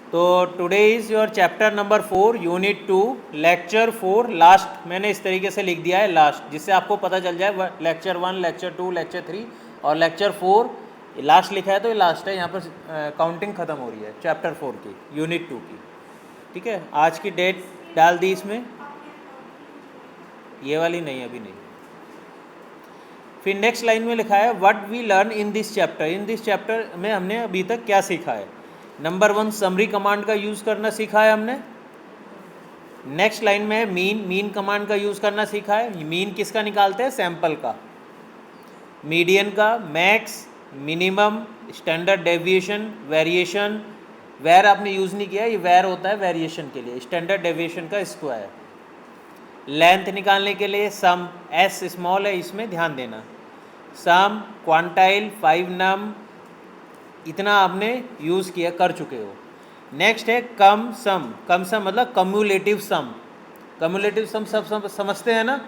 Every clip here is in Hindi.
तो today is your chapter number 4 unit 2 lecture 4 last मैंने इस तरीके से लिख दिया है लास्ट, जिससे आपको पता चल जाए लेक्चर 1 लेक्चर 2 लेक्चर 3 और लेक्चर 4 लास्ट लिखा है तो ये लास्ट है। यहाँ पर काउंटिंग ख़त्म हो रही है चैप्टर 4 की यूनिट 2 की। ठीक है, आज की डेट डाल दी इसमें, ये वाली नहीं अभी नहीं। फिर नेक्स्ट लाइन में लिखा है what we learn in this chapter. In this chapter में हमने अभी तक क्या सीखा है। नंबर 1 समरी कमांड का यूज़ करना सीखा है हमने। नेक्स्ट लाइन में है मीन कमांड का यूज़ करना सीखा है। मीन किसका निकालते हैं? सैंपल का। मीडियन का, max, minimum, standard deviation, variation. Var आपने यूज़ नहीं किया, ये वेर होता है वेरिएशन के लिए, स्टैंडर्ड डेविएशन का स्क्वायर। लेंथ निकालने के लिए सम, एस स्मॉल है इसमें ध्यान देना। सम, क्वांटाइल, 5 नम, इतना आपने यूज़ किया कर चुके हो। नेक्स्ट है कम सम मतलब कम्युलेटिव सम। कम्युलेटिव सम सब समझते हैं ना,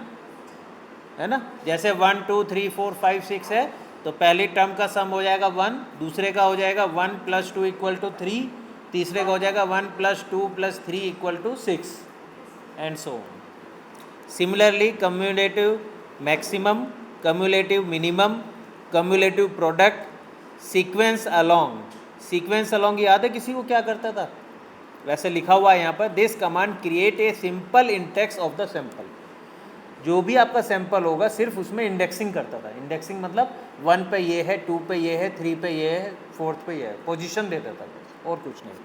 है ना। जैसे 1 2 3 4 5 6 है तो पहली टर्म का सम हो जाएगा 1, दूसरे का हो जाएगा 1 + 2 = 3, तीसरे का हो जाएगा 1 + 2 + 3 = 6 and so on. Similarly cumulative maximum, cumulative minimum, cumulative product, sequence along याद है किसी को क्या करता था? वैसे लिखा हुआ है यहाँ पर, this command create a simple index of the sample. जो भी आपका सैंपल होगा सिर्फ उसमें इंडेक्सिंग करता था। इंडेक्सिंग मतलब 1 पे ये है, 2 पे ये है, 3 पे ये है, 4th पे ये है, पोजीशन देता था और कुछ नहीं।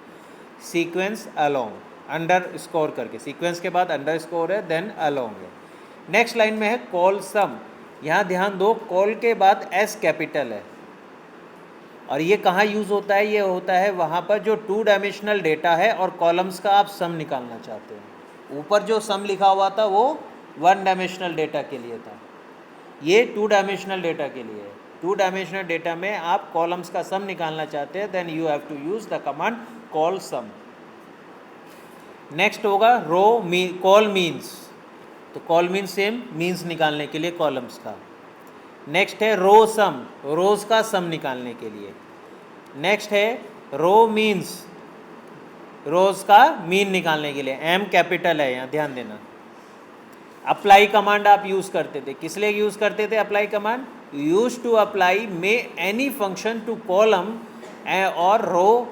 सीक्वेंस अलोंग, अंडर स्कोर करके, सीक्वेंस के बाद अंडर स्कोर है देन अलोंग है। नेक्स्ट लाइन में है कॉल सम। यहाँ ध्यान दो, कॉल के बाद एस कैपिटल है और ये कहाँ यूज़ होता है? ये होता है वहाँ पर जो 2 डायमेंशनल डेटा है और कॉलम्स का आप सम निकालना चाहते हैं। ऊपर जो सम लिखा हुआ था वो 1 डायमेंशनल डेटा के लिए था, ये 2 डायमेंशनल डेटा के लिए है। 2 डायमेंशनल डेटा में आप कॉलम्स का सम निकालना चाहते हैं, then you have to use the command col sum. Next होगा कॉल मीन्स, तो कॉल मीन्स सेम, मीन्स निकालने के लिए कॉलम्स का। नेक्स्ट है रो सम, रोज का सम निकालने के लिए। नेक्स्ट है रो मीन्स, रोज का मीन निकालने के लिए, एम कैपिटल है यहाँ ध्यान देना। अप्लाई कमांड आप यूज़ करते थे, किस लिए यूज़ करते थे apply command? Use to apply many function to column और रो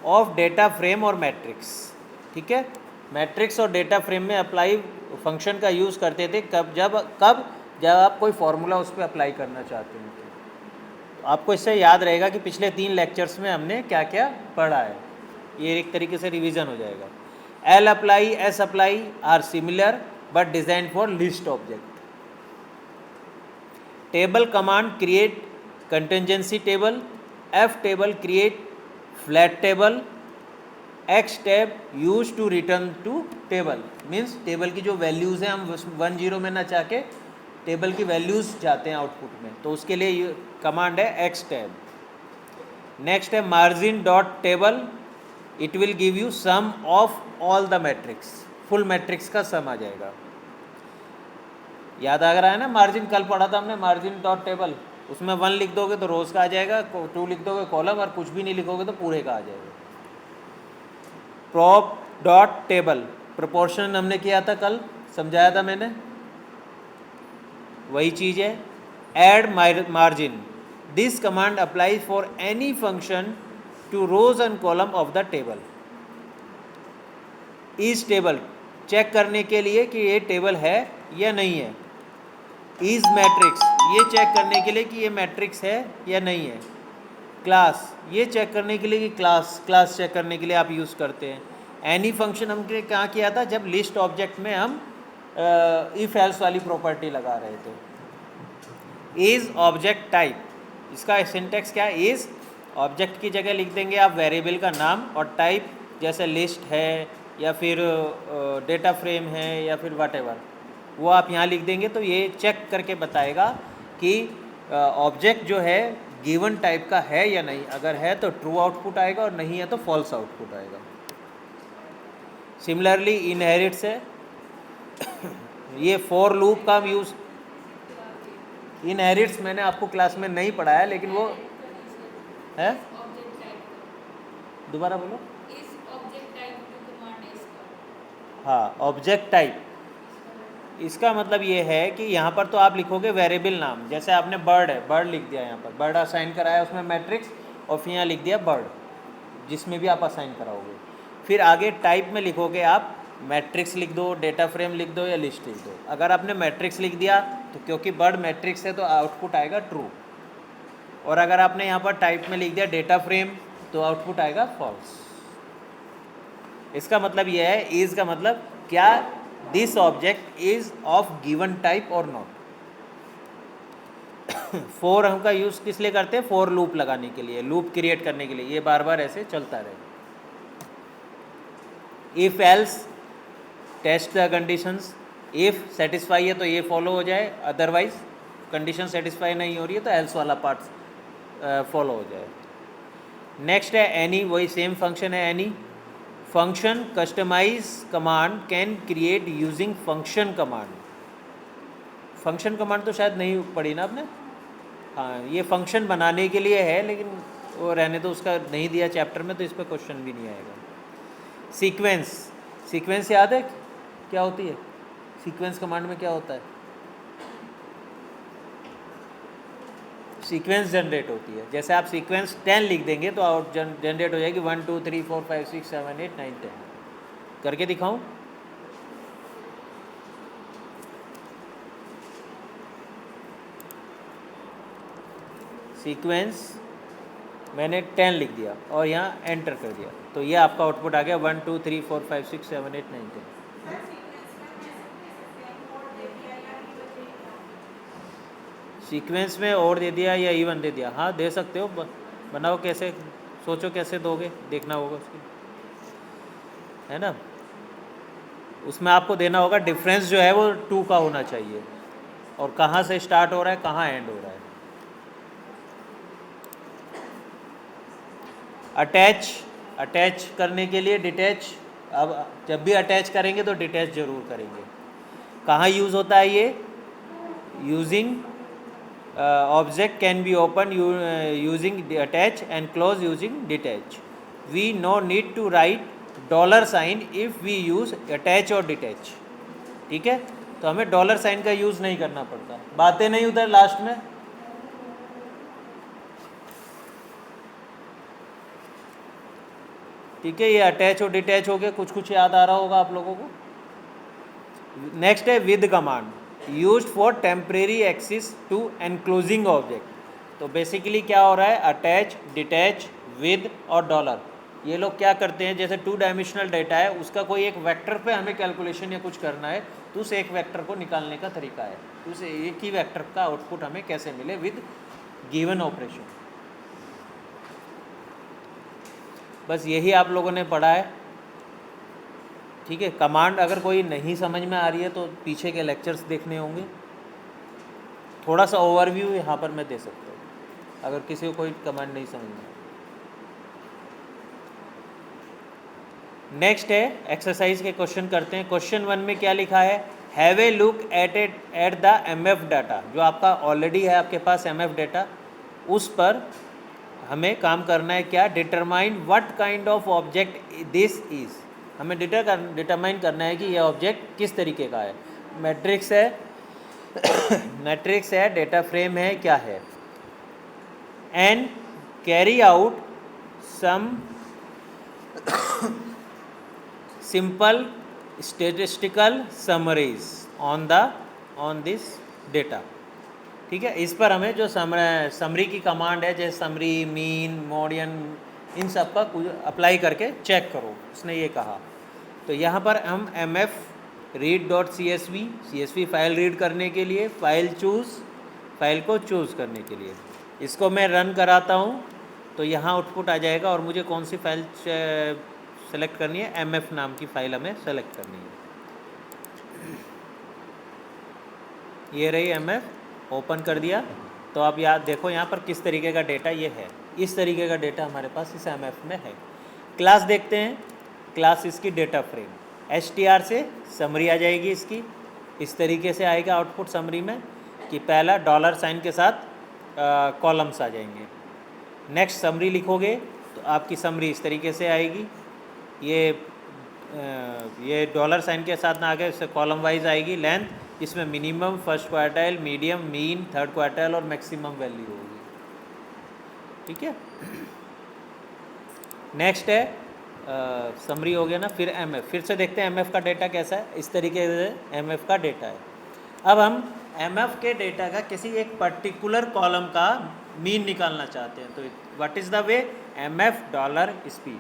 ऑफ डेटा फ्रेम और मैट्रिक्स। ठीक है, मैट्रिक्स और डेटा फ्रेम में अप्लाई फंक्शन का यूज़ करते थे जब आप कोई फॉर्मूला उस पर अप्लाई करना चाहते हैं। तो आपको इससे याद रहेगा कि पिछले 3 लेक्चर्स में हमने क्या क्या पढ़ा है, ये एक तरीके से रिवीजन हो जाएगा। L apply, S apply are similar but design for list object. Table command create contingency table, F table create flat table, X tab use to return to table. Means table की जो वैल्यूज़ हैं हम 1 0 में ना चाह के टेबल की वैल्यूज़ चाहते हैं आउटपुट में, तो उसके लिए ये कमांड है एक्स टैब। नेक्स्ट है margin dot table, it will give you sum of all the matrix, full matrix का सम आ जाएगा। याद आ रहा है ना, मार्जिन कल पढ़ा था हमने, मार्जिन डॉट टेबल, उसमें 1 लिख दोगे तो रोज़ का आ जाएगा, 2 लिख दोगे कॉलम, और कुछ भी नहीं लिखोगे तो पूरे का आ जाएगा। प्रॉप डॉट टेबल, प्रोपोर्शन हमने किया था कल, समझाया था मैंने, वही चीज़ है। Add margin, this command apply for any function to rows and column of the table. इस टेबल चेक करने के लिए कि ये टेबल है या नहीं है। इज मैट्रिक्स, ये चेक करने के लिए कि ये मैट्रिक्स है या नहीं है। क्लास, ये चेक करने के लिए कि क्लास चेक करने के लिए आप यूज़ करते हैं। एनी फंक्शन हमने कहाँ किया था? जब लिस्ट ऑब्जेक्ट में हम इफ एल्स वाली प्रॉपर्टी लगा रहे थे। इज ऑब्जेक्ट टाइप, इसका सिंटेक्स क्या है? इज ऑब्जेक्ट की जगह लिख देंगे आप वेरिएबल का नाम, और टाइप जैसे लिस्ट है या फिर डेटा फ्रेम है या फिर व्हाटएवर, वो आप यहाँ लिख देंगे तो ये चेक करके बताएगा कि ऑब्जेक्ट जो है गिवन टाइप का है या नहीं। अगर है तो ट्रू आउटपुट आएगा और नहीं है तो फॉल्स आउटपुट आएगा। सिमिलरली इनहेरिट्स है, ये फॉर लूप का यूज़, इनहेरिट्स मैंने आपको क्लास में नहीं पढ़ाया लेकिन वो है, दोबारा बोलो। हाँ, ऑब्जेक्ट टाइप, इसका मतलब ये है कि यहाँ पर तो आप लिखोगे वेरिएबल नाम, जैसे आपने बर्ड है, बर्ड लिख दिया यहाँ पर, बर्ड असाइन कराया उसमें मैट्रिक्स, और फिर यहाँ लिख दिया बर्ड, जिसमें भी आप असाइन कराओगे। फिर आगे टाइप में लिखोगे आप मैट्रिक्स लिख दो, डेटा फ्रेम लिख दो या लिस्ट लिख दो। अगर आपने मैट्रिक्स लिख दिया तो क्योंकि बर्ड मैट्रिक्स है तो आउटपुट आएगा ट्रू, और अगर आपने यहाँ पर टाइप में लिख दिया डेटा फ्रेम तो आउटपुट आएगा फॉल्स। इसका मतलब यह है, इज का मतलब क्या this object is of given type और नॉट। फॉर हम का यूज़ किस लिए करते हैं? फॉर लूप लगाने के लिए, लूप क्रिएट करने के लिए, ये बार बार ऐसे चलता रहेगा। If else test the conditions, if satisfy है तो ये फॉलो हो जाए, अदरवाइज कंडीशन सेटिस्फाई नहीं हो रही है तो एल्स वाला पार्ट फॉलो हो जाए। नेक्स्ट है एनी, वही सेम फंक्शन है any. Function customize command can create using function command. Function command तो शायद नहीं पढ़ी ना आपने, हाँ ये फंक्शन बनाने के लिए है, लेकिन वो रहने तो, उसका नहीं दिया चैप्टर में तो इस पर क्वेश्चन भी नहीं आएगा। सीक्वेंस, सीक्वेंस याद है क्या होती है? सीक्वेंस कमांड में क्या होता है? सीक्वेंस जनरेट होती है। जैसे आप सीक्वेंस 10 लिख देंगे तो आउट जनरेट हो जाएगी 1 2 3 4 5 6 7 8 9 10। करके दिखाऊं? सीक्वेंस मैंने 10 लिख दिया और यहाँ एंटर कर दिया, तो ये आपका आउटपुट आ गया 1 2 3 4 5 6 7 8 9 10। सीक्वेंस में और दे दिया या इवन दे दिया? हाँ दे सकते हो, बनाओ कैसे, सोचो कैसे दोगे, देखना होगा उसकी, है ना। उसमें आपको देना होगा डिफरेंस जो है वो 2 का होना चाहिए, और कहाँ से स्टार्ट हो रहा है कहाँ एंड हो रहा है। अटैच, अटैच करने के लिए डिटैच, अब जब भी अटैच करेंगे तो डिटैच जरूर करेंगे। कहाँ यूज़ होता है ये? Using object can be opened using attach and close using detach. We no need to write $sign if we use attach or detach. ठीक है, तो हमें डॉलर साइन का यूज़ नहीं करना पड़ता। बातें नहीं उधर लास्ट में, ठीक है। ये अटैच और डिटैच हो गया, कुछ कुछ याद आ रहा होगा आप लोगों को। नेक्स्ट है with command, used for temporary access to enclosing object. तो बेसिकली क्या हो रहा है, अटैच, डिटैच, विद और डॉलर, ये लोग क्या करते हैं, जैसे 2 डायमेंशनल डेटा है, उसका कोई एक वेक्टर पे हमें कैलकुलेशन या कुछ करना है, तो उस एक वेक्टर को निकालने का तरीका है, तो उस एक ही वेक्टर का आउटपुट हमें कैसे मिले विद गिवन ऑपरेशन। बस यही आप लोगों ने पढ़ा है, ठीक है। कमांड अगर कोई नहीं समझ में आ रही है तो पीछे के लेक्चर्स देखने होंगे, थोड़ा सा ओवरव्यू यहाँ पर मैं दे सकता हूँ अगर किसी को कोई कमांड नहीं समझ में। नेक्स्ट है एक्सरसाइज के क्वेश्चन करते हैं। क्वेश्चन 1 में क्या लिखा है, have a look at the MF data. जो आपका ऑलरेडी है आपके पास MF डाटा, उस पर हमें काम करना है क्या, determine what kind of object this is. हमें डिटरमाइन करना है कि यह ऑब्जेक्ट किस तरीके का है। मैट्रिक्स है मैट्रिक्स है, डेटा फ्रेम है, क्या है। And carry out some simple statistical summaries on this data, ठीक है। इस पर हमें जो समरी की कमांड है, जैसे समरी, मीन, मोडियन, इन सब का अप्लाई करके चेक करो, उसने ये कहा। तो यहाँ पर हम MF read.csv फाइल रीड करने के लिए, फाइल को चूज़ करने के लिए इसको मैं रन कराता हूँ, तो यहाँ आउटपुट आ जाएगा। और मुझे कौन सी फाइल सेलेक्ट करनी है, MF नाम की फ़ाइल हमें सेलेक्ट करनी है। ये रही MF, ओपन कर दिया। तो आप याद देखो यहाँ पर किस तरीके का डेटा ये है, इस तरीके का डेटा हमारे पास इस MF में है। क्लास देखते हैं, क्लास इसकी डेटा फ्रेम, str से समरी आ जाएगी इसकी, इस तरीके से आएगा आउटपुट समरी में कि पहला $साइन के साथ कॉलम्स आ जाएंगे। नेक्स्ट समरी लिखोगे तो आपकी समरी इस तरीके से आएगी, ये ये डॉलर साइन के साथ ना आगे इससे कॉलम वाइज आएगी लेंथ, इसमें minimum, first quartile, medium, mean, third quartile और मैक्सिमम वैल्यू होगी। ठीक है। नेक्स्ट है समरी हो गया ना, फिर एमएफ। फिर से देखते हैं एमएफ का डेटा कैसा है। इस तरीके से एमएफ का डेटा है। अब हम एमएफ के डेटा का किसी एक पर्टिकुलर कॉलम का मीन निकालना चाहते हैं, तो what is the way, MF dollar speed.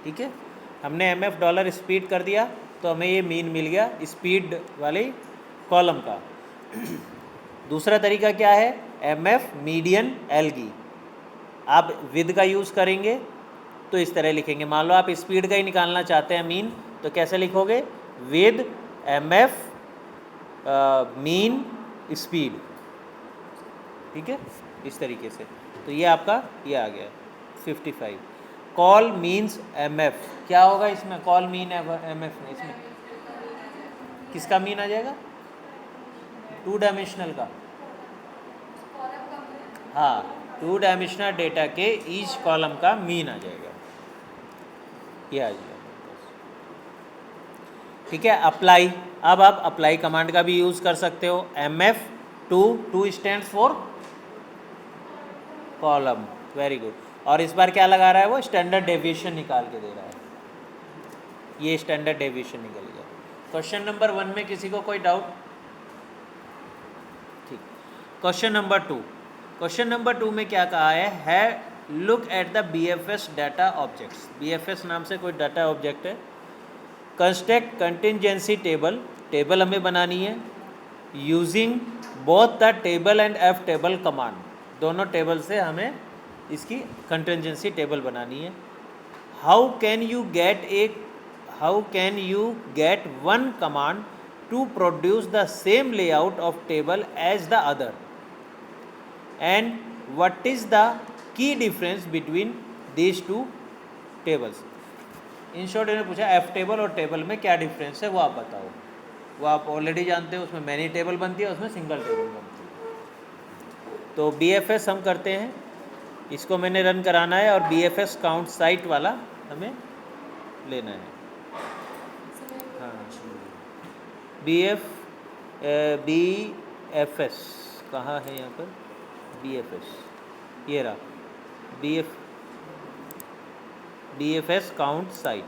ठीक है, हमने एमएफ डॉलर स्पीड कर दिया तो हमें ये मीन मिल गया स्पीड वाले कॉलम का। दूसरा तरीका क्या है, एमएफ मीडियन एलगी। आप विद का यूज़ करेंगे तो इस तरह लिखेंगे। मान लो आप स्पीड का ही निकालना चाहते हैं मीन, तो कैसे लिखोगे, विद एमएफ मीन स्पीड। ठीक है, इस तरीके से। तो ये आपका ये आ गया 55। कॉल मीन्स एमएफ, क्या होगा इसमें, कॉल मीन एमएफ में इसमें किसका मीन आ जाएगा, 2 डायमेंशनल का। हाँ, 2 डायमेंशनल डेटा के ईच कॉलम का मीन आ जाएगा, ये आ जाएगा। ठीक है, अप्लाई। अब आप अप्लाई कमांड का भी यूज़ कर सकते हो। MF 2 stands for column, very good. और इस बार क्या लगा रहा है वो, स्टैंडर्ड डेविएशन निकाल के दे रहा है, ये स्टैंडर्ड डेविएशन निकल गया। क्वेश्चन नंबर 1 में किसी को कोई डाउट? ठीक। क्वेश्चन नंबर 2, क्वेश्चन नंबर 2 में क्या कहा है look at the BFS data objects. BFS नाम से कोई डाटा ऑब्जेक्ट है। कंस्ट्रक्ट कंटिंजेंसी टेबल, टेबल हमें बनानी है using both the table and F table command. दोनों टेबल से हमें इसकी कंटिंजेंसी टेबल बनानी है। How can you get one command to produce the same layout of table as the other, and what is the key difference between these 2 tables. In short इन्होंने पूछा एफ टेबल और टेबल में क्या डिफरेंस है वो आप बताओ। वो आप ऑलरेडी जानते हो, उसमें मैनी टेबल बनती है, उसमें सिंगल टेबल बनती है। तो बीएफएस हम करते हैं, इसको मैंने रन कराना है, और बीएफएस काउंट साइट वाला हमें लेना है। हाँ, बीएफएस कहाँ है यहाँ पर, बीएफएस ये रहा, बीएफएस काउंट साइट,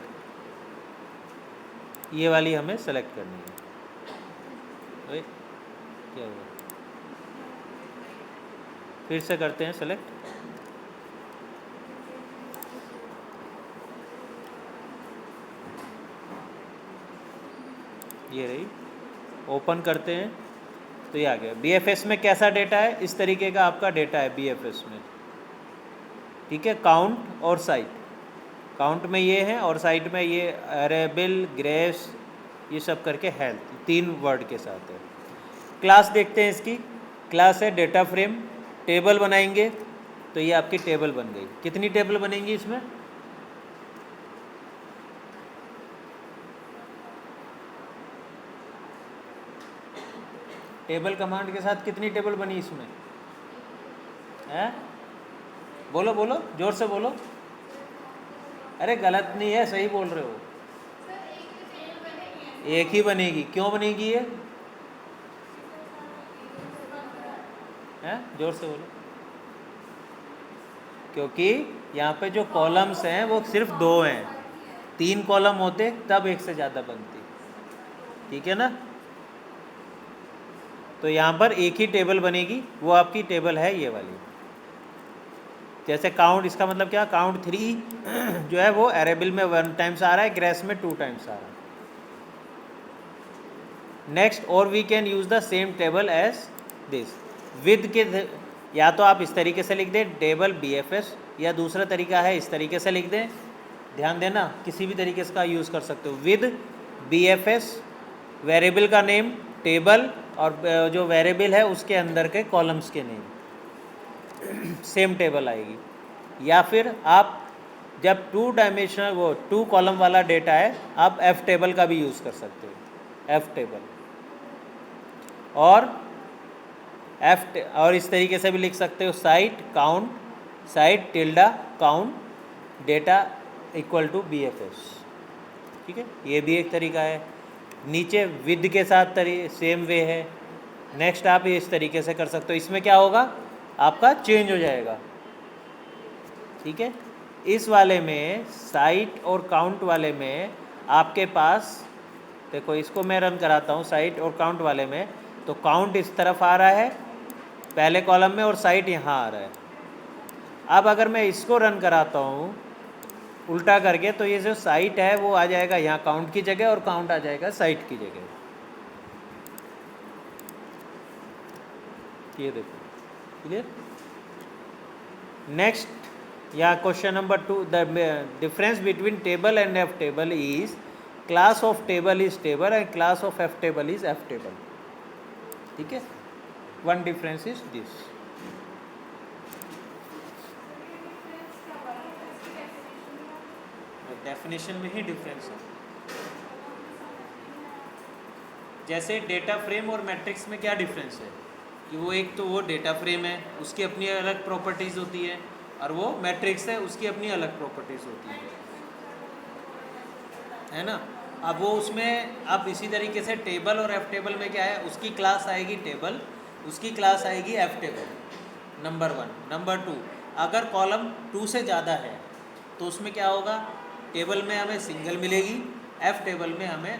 ये वाली हमें सेलेक्ट करनी है। क्या हुआ, फिर से करते हैं सेलेक्ट। ये रही, ओपन करते हैं तो ये आ गया। बीएफएस में कैसा डेटा है, इस तरीके का आपका डेटा है बीएफएस में। ठीक है, काउंट और साइट, काउंट में ये है और साइट में ये अरेबल, ग्रेस, ये सब करके हेल्थ, 3 वर्ड के साथ है। क्लास देखते हैं, इसकी क्लास है डेटा फ्रेम। टेबल बनाएंगे तो ये आपकी टेबल बन गई। कितनी टेबल बनेंगी इसमें, टेबल कमांड के साथ कितनी टेबल बनी इसमें है, बोलो बोलो जोर से बोलो। अरे गलत नहीं है, सही बोल रहे हो, एक ही बनेगी। क्यों बनेगी ये है, जोर से बोलो। क्योंकि यहाँ पे जो कॉलम्स हैं वो सिर्फ 2 हैं, 3 कॉलम होते तब एक से ज़्यादा बनती। ठीक है ना, तो यहाँ पर एक ही टेबल बनेगी, वो आपकी टेबल है ये वाली। जैसे काउंट, इसका मतलब क्या, काउंट 3 जो है वो अरेबल में 1 टाइम्स आ रहा है, ग्रेस में 2 टाइम्स आ रहा है। नेक्स्ट, और we can use the same table as this. With के या तो आप इस तरीके से लिख दें टेबल बीएफएस, या दूसरा तरीका है इस तरीके से लिख दें। ध्यान देना, किसी भी तरीके से का यूज़ कर सकते हो। विद बीएफएस, वेरिएबल का नेम टेबल, और जो वेरिएबल है उसके अंदर के कॉलम्स के नेम, सेम टेबल आएगी। या फिर आप जब 2 डायमेंशनल वो 2 कॉलम वाला डेटा है, आप एफ टेबल का भी यूज़ कर सकते हो, एफ टेबल। और और इस तरीके से भी लिख सकते हो, site count, site tilde count data equal to BFS. ठीक है, ये भी एक तरीका है। नीचे विद के साथ सेम वे है। नेक्स्ट आप इस तरीके से कर सकते हो, इसमें क्या होगा, आपका चेंज हो जाएगा। ठीक है, इस वाले में साइट और काउंट वाले में आपके पास देखो, इसको मैं रन कराता हूँ साइट और काउंट वाले में, तो काउंट इस तरफ आ रहा है पहले कॉलम में और साइट यहाँ आ रहा है। अब अगर मैं इसको रन कराता हूँ उल्टा करके, तो ये जो साइट है वो आ जाएगा यहाँ काउंट की जगह और काउंट आ जाएगा साइट की जगह। ये देखो, क्लियर। नेक्स्ट, यहाँ question number 2, the difference between table and F table is class of table is table and class of F table is F table. ठीक है, one difference is this. Definition में ही डिफरेंस है। जैसे डेटा फ्रेम और मैट्रिक्स में क्या डिफरेंस है कि वो एक तो वो डेटा फ्रेम है, उसकी अपनी अलग प्रॉपर्टीज़ होती है, और वो मैट्रिक्स है, उसकी अपनी अलग प्रॉपर्टीज़ होती है ना। अब वो उसमें, अब इसी तरीके से टेबल और एफ टेबल में क्या है, उसकी क्लास आएगी टेबल, उसकी क्लास आएगी एफ टेबल, नंबर 1। नंबर 2, अगर कॉलम 2 से ज़्यादा है तो उसमें क्या होगा, टेबल में हमें सिंगल मिलेगी, एफ टेबल में हमें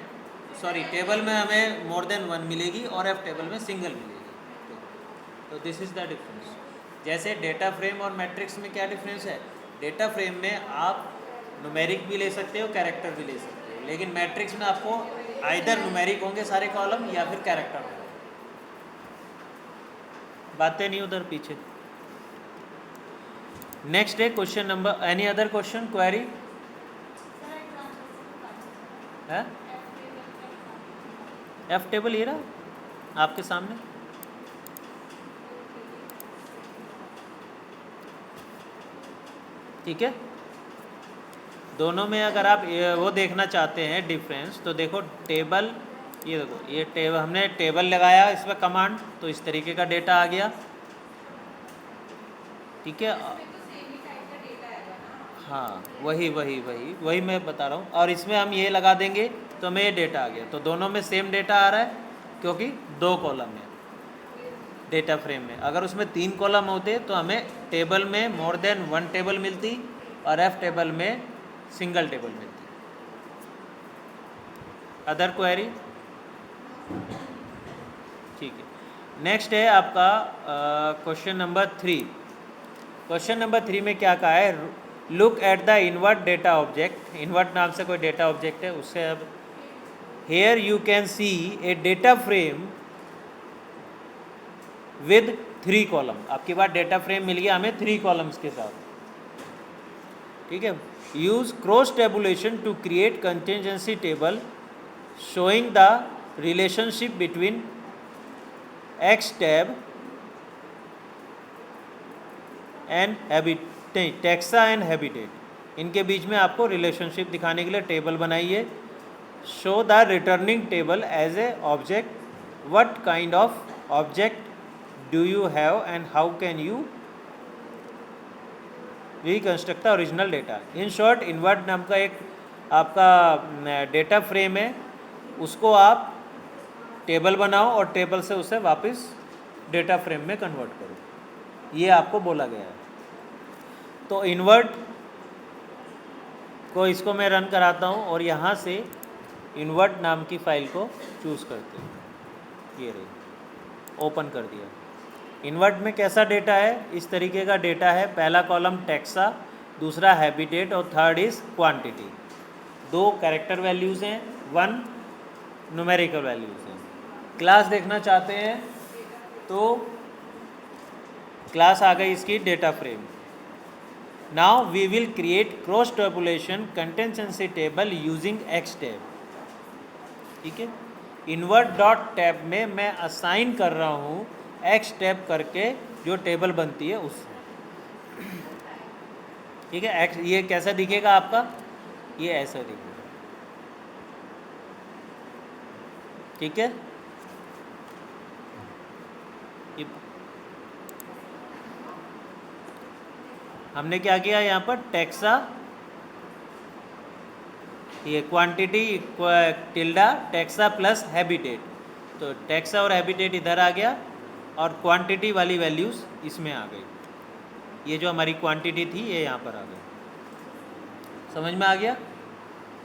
टेबल में हमें मोर देन 1 मिलेगी और एफ टेबल में सिंगल मिलेगी। तो दिस इज़ द डिफरेंस। जैसे डेटा फ्रेम और मैट्रिक्स में क्या डिफरेंस है, डेटा फ्रेम में आप न्यूमेरिक भी ले सकते हो, कैरेक्टर भी ले सकते हो, लेकिन मैट्रिक्स में आपको आइदर न्यूमेरिक होंगे सारे कॉलम या फिर कैरेक्टर होंगे। बातें नहीं उधर पीछे। नेक्स्ट है question number, any other question, query है? एफ टेबल ये रहा आपके सामने। ठीक है, दोनों में अगर आप वो देखना चाहते हैं डिफरेंस, तो देखो टेबल, ये देखो, ये टेबल, हमने टेबल लगाया इसमें कमांड, तो इस तरीके का डेटा आ गया। ठीक है, हाँ, वही मैं बता रहा हूँ। और इसमें हम ये लगा देंगे तो हमें ये डेटा आ गया। तो दोनों में सेम डेटा आ रहा है क्योंकि 2 कॉलम है डेटा फ्रेम में। अगर उसमें 3 कॉलम होते तो हमें टेबल में मोर देन 1 टेबल मिलती और एफ टेबल में सिंगल टेबल मिलती। Other query? ठीक है, नेक्स्ट है आपका क्वेश्चन नंबर 3। क्वेश्चन नंबर 3 में क्या कहा है, look at the invert data object. Invert नाम से कोई डेटा ऑब्जेक्ट है, उससे अब here you can see a data frame with 3 column. आपके पास डेटा फ्रेम मिल गया हमें 3 कॉलम्स के साथ। ठीक है, use cross tabulation to create contingency table showing the relationship between X tab and habitat, taxa and habitat, इनके बीच में आपको रिलेशनशिप दिखाने के लिए टेबल बनाइए। Show the returning table as a object, what kind of object do you have and how can you reconstruct the original data. In short, invert नाम का एक आपका डेटा फ्रेम है, उसको आप टेबल बनाओ और टेबल से उसे वापस डेटा फ्रेम में कन्वर्ट करो, ये आपको बोला गया है। तो इन्वर्ट को, इसको मैं रन कराता हूँ और यहाँ से इन्वर्ट नाम की फ़ाइल को चूज़ करते हैं। ये रही, ओपन कर दिया। इन्वर्ट में कैसा डेटा है, इस तरीके का डेटा है। पहला कॉलम टेक्सा, दूसरा हैबिटेट और third is quantity. 2 character values हैं, 1 न्यूमेरिकल वैल्यूज़ हैं। क्लास देखना चाहते हैं तो क्लास आ गई इसकी data frame. Now we will create cross tabulation contingency table using X tab. ठीक है, इन्वर्ट डॉट टैब में मैं असाइन कर रहा हूँ एक्स टैब करके जो टेबल बनती है उससे। ठीक है, एक्स, ये कैसा दिखेगा आपका, ये ऐसा दिखेगा। ठीक है, ये हमने क्या किया यहाँ पर, टेक्सा ये quantity tilde taxa plus habitat, तो टेक्सा और हैबिटेट इधर आ गया और क्वांटिटी वाली वैल्यूज़ इसमें आ गई। ये जो हमारी क्वांटिटी थी ये यहाँ पर आ गई। समझ में आ गया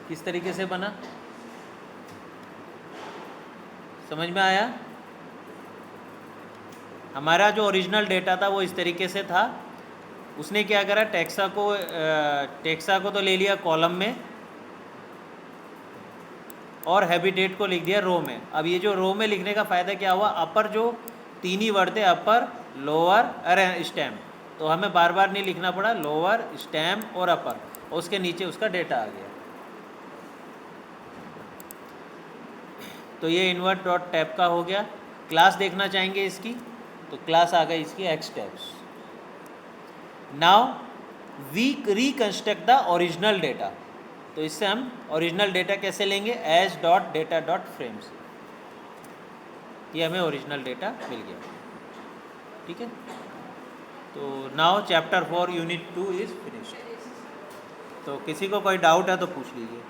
किस तरीके से बना? समझ में आया? हमारा जो ओरिजिनल डेटा था वो इस तरीके से था। उसने क्या करा, टेक्सा को तो ले लिया कॉलम में और हैबिटेट को लिख दिया रो में। अब ये जो रो में लिखने का फ़ायदा क्या हुआ, अपर जो तीन ही वर्ड थे, अपर लोअर अरे स्टेम, तो हमें बार बार नहीं लिखना पड़ा, लोअर स्टेम और अपर, और उसके नीचे उसका डेटा आ गया। तो ये इन्वर्ट डॉट टैब का हो गया। क्लास देखना चाहेंगे इसकी, तो क्लास आ गई इसकी X tabs. Now we reconstruct the original data. तो इससे हम ओरिजिनल डेटा कैसे लेंगे, as dot data dot frames. ये हमें ओरिजिनल डेटा मिल गया। ठीक है, तो now chapter 4 unit 2 is finished. तो किसी को कोई डाउट है तो पूछ लीजिए।